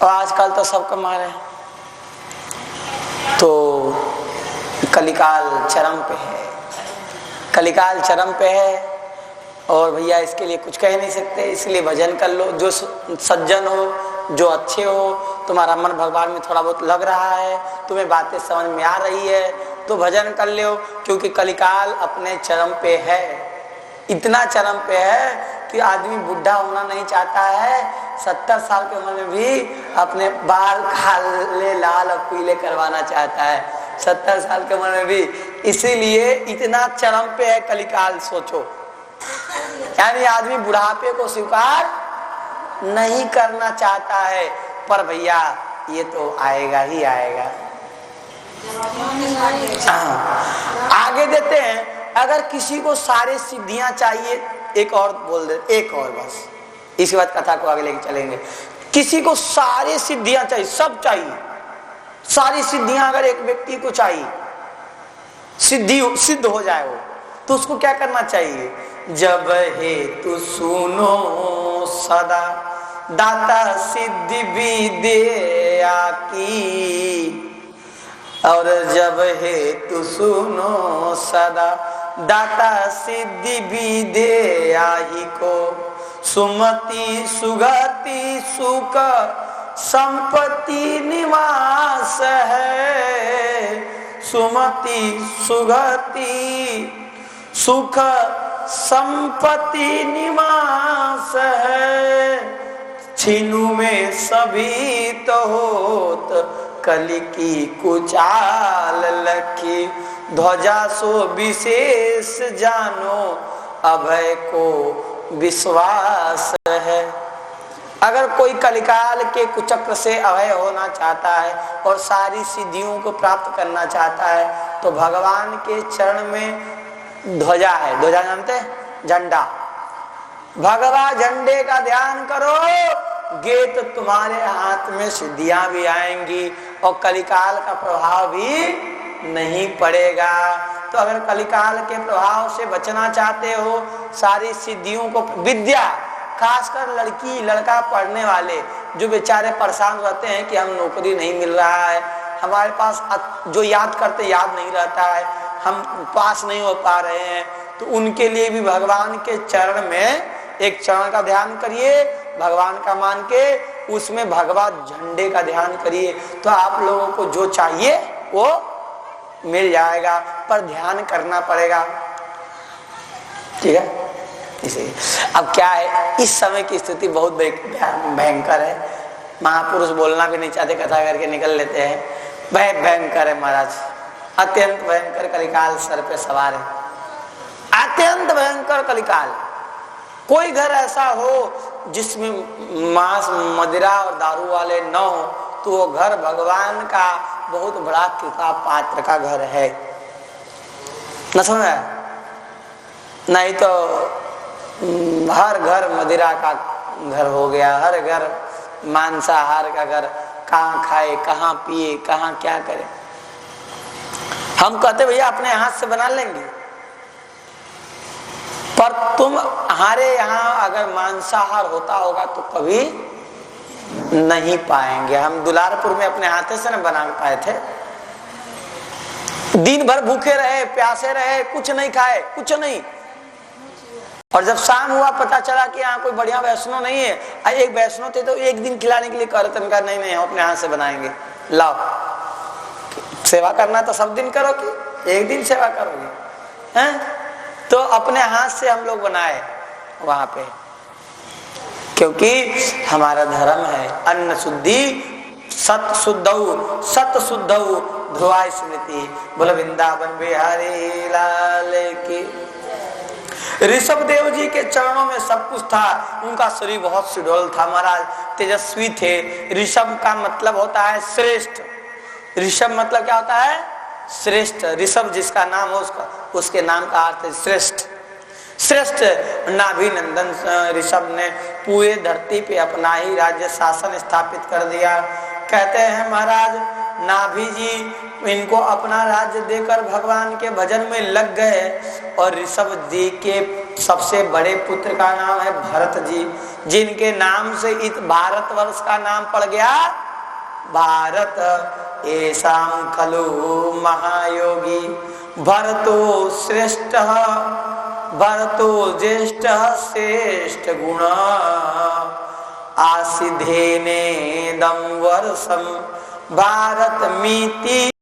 और आजकल तो सब कमा रहे हैं। तो कलिकाल चरम पे है, कलिकाल चरम पे है और भैया इसके लिए कुछ कह नहीं सकते, इसलिए भजन कर लो। जो सज्जन हो, जो अच्छे हो, तुम्हारा मन भगवान में थोड़ा बहुत लग रहा है, तुम्हें बातें समझ में आ रही है तो भजन कर लो, क्योंकि कलिकाल अपने चरम पे है। इतना चरम पे है कि आदमी बुढ़ा होना नहीं चाहता है, 70 साल की उम्र में भी अपने बाल काले लाल और पीले करवाना चाहता है, 70 साल की उम्र में भी। इसीलिए इतना चरम पे है कलिकाल, सोचो। यानी आदमी बुढ़ापे को स्वीकार नहीं करना चाहता है, पर भैया ये तो आएगा ही आएगा। आगे देते हैं, अगर किसी को सारे सिद्धियां चाहिए, एक और बोल दे, एक और बस, इसके बाद कथा को आगे लेके चलेंगे। किसी को सारे सिद्धियां चाहिए, सब चाहिए, सारी सिद्धियां अगर एक व्यक्ति को चाहिए, सिद्ध हो जाए वो, तो उसको क्या करना चाहिए? जब हेतु सुनो सदा दाता सिद्धि भी दे आकी, और जब हेतु सुनो सदा दाता सिद्धि भी दे आही को, सुमति सुगति सुख संपत्ति निवास है, सुमति सुगति सुख संपत्ति निवास है, छीनु में सभी तो होत कली की कुचाल लखी, ध्वजा सो विशेष जानो अभय को विश्वास है। अगर कोई कलिकाल के कुचक्र से अभय होना चाहता है और सारी सिद्धियों को प्राप्त करना चाहता है तो भगवान के चरण में ध्वजा है, ध्वजा जानते हैं, झंडा, भगवा झंडे का ध्यान करो, गेट तुम्हारे हाथ में सिद्धियां भी आएंगी और कलिकाल का प्रभाव भी नहीं पड़ेगा। तो अगर कलिकाल के प्रभाव से बचना चाहते हो, सारी सिद्धियों को, विद्या, खासकर लड़की लड़का पढ़ने वाले जो बेचारे परेशान रहते हैं कि हम नौकरी नहीं मिल रहा है, हमारे पास जो याद करते याद नहीं रहता है, हम पास नहीं हो पा रहे हैं, तो उनके लिए भी भगवान के चरण में एक चरण का ध्यान करिए, भगवान का मान के उसमें भगवा झंडे का ध्यान करिए, तो आप लोगों को जो चाहिए वो मिल जाएगा, पर ध्यान करना पड़ेगा। ठीक है, इसे अब क्या है, इस समय की स्थिति बहुत भयंकर है। महापुरुष बोलना भी नहीं चाहते, कथा करके निकल लेते हैं। वह भयंकर है महाराज, अत्यंत भयंकर कलिकाल सर पे सवार है, अत्यंत भयंकर कलिकाल। कोई घर ऐसा हो जिसमें मांस मदिरा और दारू वाले न हो, तो वो घर भगवान का बहुत बड़ा कृपा पात्र का घर है। न समझ में? नहीं तो हर घर मदिरा का घर हो गया, हर घर मांसाहार का घर, कहाँ खाए, कहाँ पिए, कहाँ क्या करे। हम कहते भैया अपने हाथ से बना लेंगे, पर तुम हमारे यहाँ अगर मांसाहार होता होगा तो कभी नहीं पाएंगे। हम दुलारपुर में अपने हाथे से न बना पाए थे, दिन भर भूखे रहे, प्यासे रहे, कुछ नहीं खाए, कुछ नहीं। और जब शाम हुआ पता चला कि यहाँ कोई बढ़िया वैष्णव नहीं है, एक वैष्णव थे तो एक दिन खिलाने के लिए कह रहे थे, कहा नहीं नहीं हम अपने हाथ से बनाएंगे, लाओ। सेवा करना तो सब दिन करो कि एक दिन सेवा करोगे हैं? तो अपने हाथ से हम लोग बनाए वहां पे, क्योंकि हमारा धर्म है अन्न शुद्धि सत शुद्धौ ध्रुवाय स्मृति। बोलो वृंदावन बिहारी लाल की। ऋषभ देव जी के चरणों में सब कुछ था, उनका शरीर बहुत सुडौल था महाराज, तेजस्वी थे। ऋषभ का मतलब होता है श्रेष्ठ, ऋषभ मतलब क्या होता है? श्रेष्ठ। ऋषभ जिसका नाम हो उसके नाम का अर्थ है श्रेष्ठ। श्रेष्ठ नाभि नंदन ऋषभ ने पूरे धरती पे अपना ही राज्य शासन स्थापित कर दिया। कहते हैं महाराज नाभि जी इनको अपना राज्य देकर भगवान के भजन में लग गए और ऋषभ जी के सबसे बड़े पुत्र का नाम है भरत जी, जिनके नाम से इस भारतवर्ष का नाम पड़ गया भारत। ऐसाम खलु महायोगी भरतो श्रेष्ठ, भरतो ज्येष्ठ श्रेष्ठ गुण, आसिधेने दम वर्षम भारत मीति